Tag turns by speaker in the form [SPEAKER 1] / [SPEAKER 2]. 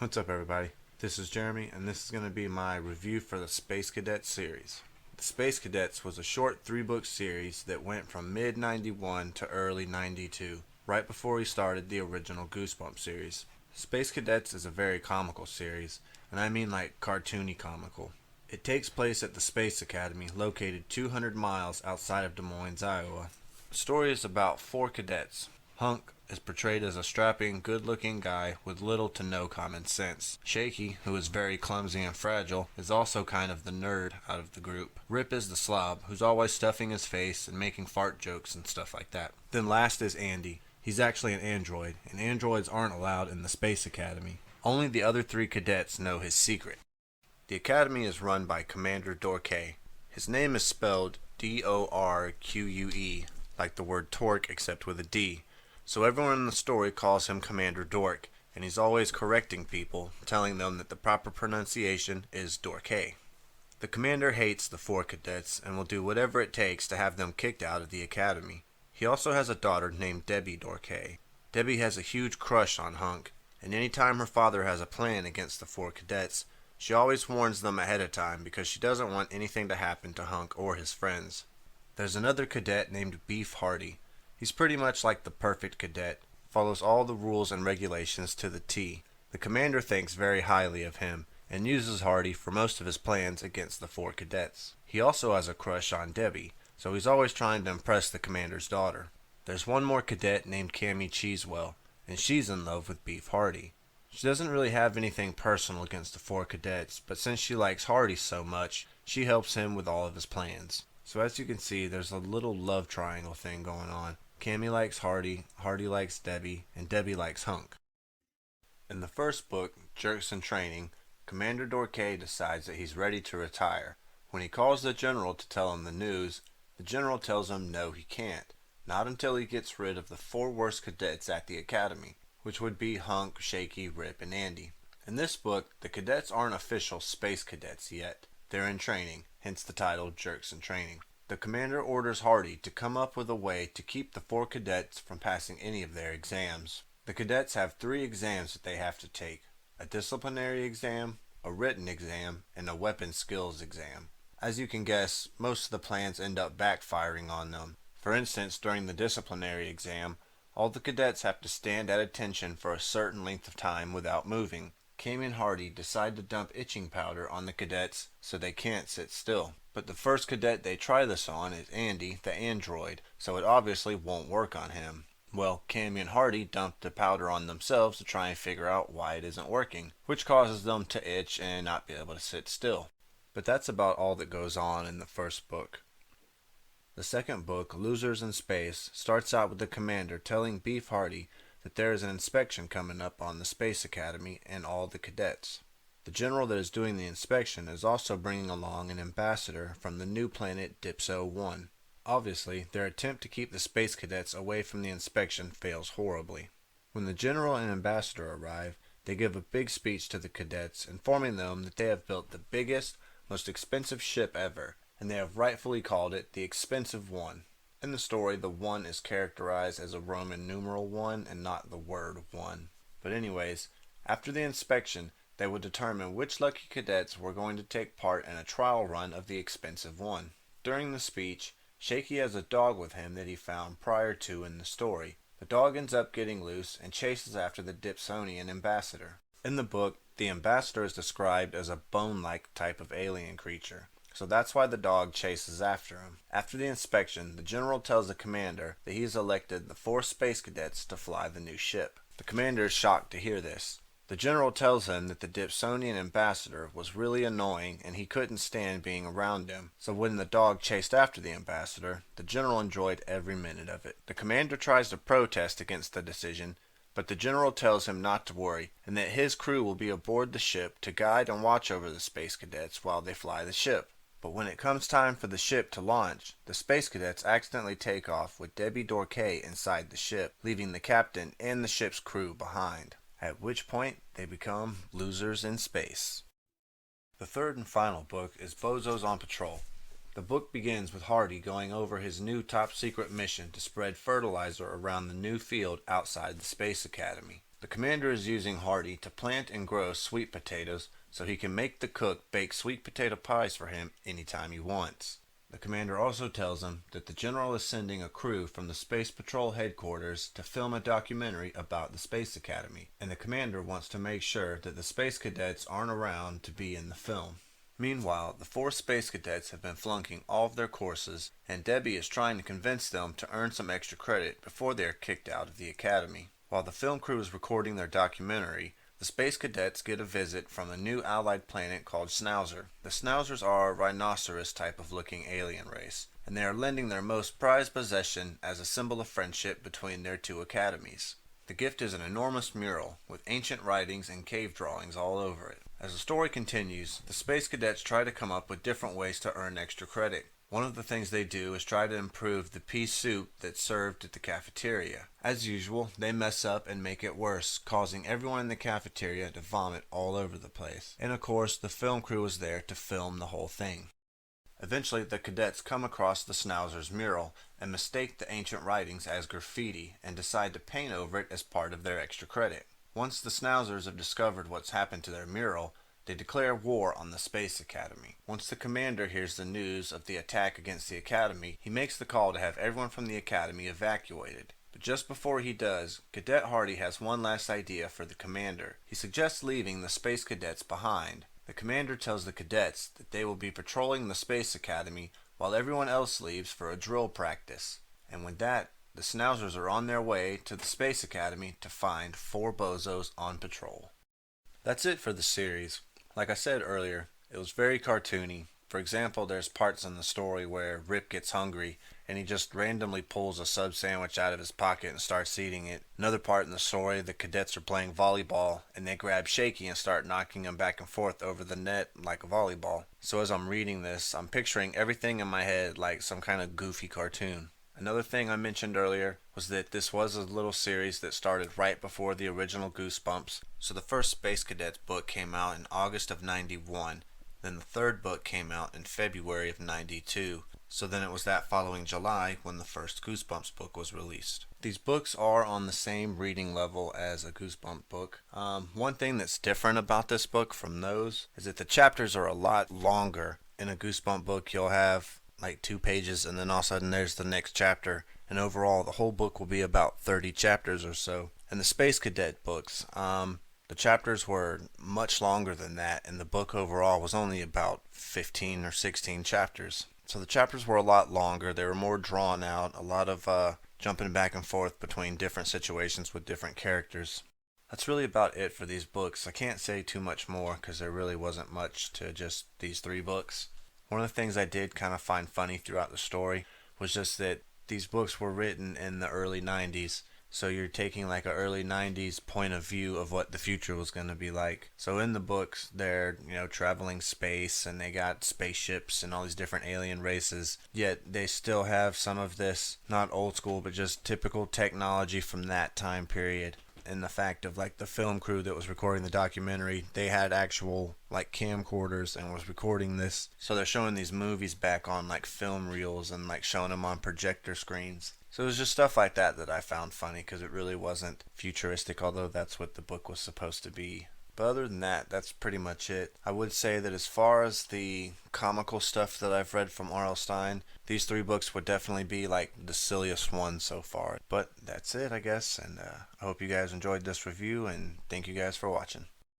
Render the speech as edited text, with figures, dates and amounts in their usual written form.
[SPEAKER 1] What's up, everybody? This is Jeremy, and this is going to be my review for the Space Cadets series. The Space Cadets was a short 3-book series that went from mid-91 to early 92, right before we started the original Goosebumps series. Space Cadets is a very comical series, and I mean like cartoony comical. It takes place at the Space Academy, located 200 miles outside of Des Moines, Iowa. The story is about 4 cadets. Hunk is portrayed as a strapping, good-looking guy with little to no common sense. Shaky, who is very clumsy and fragile, is also kind of the nerd out of the group. Rip is the slob, who's always stuffing his face and making fart jokes and stuff like that. Then last is Andy. He's actually an android, and androids aren't allowed in the Space Academy. Only the other 3 cadets know his secret. The Academy is run by Commander Dorque. His name is spelled D-O-R-Q-U-E, like the word torque except with a D. So everyone in the story calls him Commander Dork, and he's always correcting people, telling them that the proper pronunciation is Dorque. The commander hates the 4 cadets and will do whatever it takes to have them kicked out of the academy. He also has a daughter named Debbie Dorque. Debbie has a huge crush on Hunk, and anytime her father has a plan against the 4 cadets, she always warns them ahead of time because she doesn't want anything to happen to Hunk or his friends. There's another cadet named Beef Hardy. He's pretty much like the perfect cadet, follows all the rules and regulations to the T. The commander thinks very highly of him, and uses Hardy for most of his plans against the 4 cadets. He also has a crush on Debbie, so he's always trying to impress the commander's daughter. There's one more cadet named Cammy Cheesewell, and she's in love with Beef Hardy. She doesn't really have anything personal against the 4 cadets, but since she likes Hardy so much, she helps him with all of his plans. So as you can see, there's a little love triangle thing going on. Cammy likes Hardy, Hardy likes Debbie, and Debbie likes Hunk. In the first book, Jerks in Training, Commander Dorque decides that he's ready to retire. When he calls the general to tell him the news, the general tells him no, he can't. Not until he gets rid of the 4 worst cadets at the academy, which would be Hunk, Shaky, Rip, and Andy. In this book, the cadets aren't official space cadets yet. They're in training, hence the title Jerks in Training. The commander orders Hardy to come up with a way to keep the 4 cadets from passing any of their exams. The cadets have 3 exams that they have to take: a disciplinary exam, a written exam, and a weapon skills exam. As you can guess, most of the plans end up backfiring on them. For instance, during the disciplinary exam, all the cadets have to stand at attention for a certain length of time without moving. Cammy and Hardy decide to dump itching powder on the cadets so they can't sit still. But the first cadet they try this on is Andy, the android, so it obviously won't work on him. Well, Cammy and Hardy dump the powder on themselves to try and figure out why it isn't working, which causes them to itch and not be able to sit still. But that's about all that goes on in the first book. The second book, Losers in Space, starts out with the commander telling Beef Hardy that there is an inspection coming up on the Space Academy and all the cadets. The general that is doing the inspection is also bringing along an ambassador from the new planet Dipso 1. Obviously, their attempt to keep the space cadets away from the inspection fails horribly. When the general and ambassador arrive, they give a big speech to the cadets, informing them that they have built the biggest, most expensive ship ever, and they have rightfully called it the Expensive One. In the story, the 1 is characterized as a Roman numeral 1 and not the word 1. But anyways, after the inspection, they would determine which lucky cadets were going to take part in a trial run of the Expensive One. During the speech, Shaky has a dog with him that he found prior to in the story. The dog ends up getting loose and chases after the Dipsonian ambassador. In the book, the ambassador is described as a bone-like type of alien creature, so that's why the dog chases after him. After the inspection, the general tells the commander that he has elected the 4 space cadets to fly the new ship. The commander is shocked to hear this. The general tells him that the Dipsonian ambassador was really annoying and he couldn't stand being around him, so when the dog chased after the ambassador, the general enjoyed every minute of it. The commander tries to protest against the decision, but the general tells him not to worry and that his crew will be aboard the ship to guide and watch over the space cadets while they fly the ship. But when it comes time for the ship to launch, the space cadets accidentally take off with Debbie Dorque inside the ship, leaving the captain and the ship's crew behind. At which point, they become losers in space. The third and final book is Bozos on Patrol. The book begins with Hardy going over his new top secret mission to spread fertilizer around the new field outside the Space Academy. The commander is using Hardy to plant and grow sweet potatoes so he can make the cook bake sweet potato pies for him anytime he wants. The commander also tells him that the general is sending a crew from the Space Patrol headquarters to film a documentary about the Space Academy, and the commander wants to make sure that the Space Cadets aren't around to be in the film. Meanwhile, the 4 Space Cadets have been flunking all of their courses, and Debbie is trying to convince them to earn some extra credit before they are kicked out of the Academy. While the film crew is recording their documentary, the Space Cadets get a visit from a new allied planet called Schnauzer. The Schnauzers are a rhinoceros type of looking alien race, and they are lending their most prized possession as a symbol of friendship between their 2 academies. The gift is an enormous mural with ancient writings and cave drawings all over it. As the story continues, the Space Cadets try to come up with different ways to earn extra credit. One of the things they do is try to improve the pea soup that's served at the cafeteria. As usual, they mess up and make it worse, causing everyone in the cafeteria to vomit all over the place. And of course, the film crew is there to film the whole thing. Eventually, the cadets come across the Schnauzer's mural and mistake the ancient writings as graffiti and decide to paint over it as part of their extra credit. Once the Schnauzers have discovered what's happened to their mural, they declare war on the Space Academy. Once the commander hears the news of the attack against the Academy, he makes the call to have everyone from the Academy evacuated. But just before he does, Cadet Hardy has one last idea for the commander. He suggests leaving the Space Cadets behind. The commander tells the cadets that they will be patrolling the Space Academy while everyone else leaves for a drill practice. And with that, the Schnauzers are on their way to the Space Academy to find 4 Bozos on patrol. That's it for the series. Like I said earlier, it was very cartoony. For example, there's parts in the story where Rip gets hungry and he just randomly pulls a sub sandwich out of his pocket and starts eating it. Another part in the story, the cadets are playing volleyball and they grab Shaky and start knocking him back and forth over the net like a volleyball. So as I'm reading this, I'm picturing everything in my head like some kind of goofy cartoon. Another thing I mentioned earlier was that this was a little series that started right before the original Goosebumps. So the first Space Cadets book came out in August of '91. Then the 3rd book came out in February of '92. So then it was that following July when the first Goosebumps book was released. These books are on the same reading level as a Goosebump book. One thing that's different about this book from those is that the chapters are a lot longer. In a Goosebump book you'll have like 2 pages and then all of a sudden there's the next chapter, and overall the whole book will be about 30 chapters or so. In the Space Cadet books, the chapters were much longer than that, and the book overall was only about 15 or 16 chapters. So the chapters were a lot longer, they were more drawn out, a lot of jumping back and forth between different situations with different characters. That's really about it for these books. I can't say too much more because there really wasn't much to just these 3 books. One of the things I did kind of find funny throughout the story was just that these books were written in the early 90s. So you're taking like an early 90s point of view of what the future was going to be like. So in the books, they're, traveling space and they got spaceships and all these different alien races. Yet they still have some of this, not old school, but just typical technology from that time period. And the fact of like the film crew that was recording the documentary, they had actual like camcorders and was recording this. So they're showing these movies back on like film reels and like showing them on projector screens. So it was just stuff like that that I found funny because it really wasn't futuristic, although that's what the book was supposed to be. But other than that, that's pretty much it. I would say that as far as the comical stuff that I've read from R.L. Stine, these 3 books would definitely be like the silliest ones so far. But that's it, I guess, and I hope you guys enjoyed this review, and thank you guys for watching.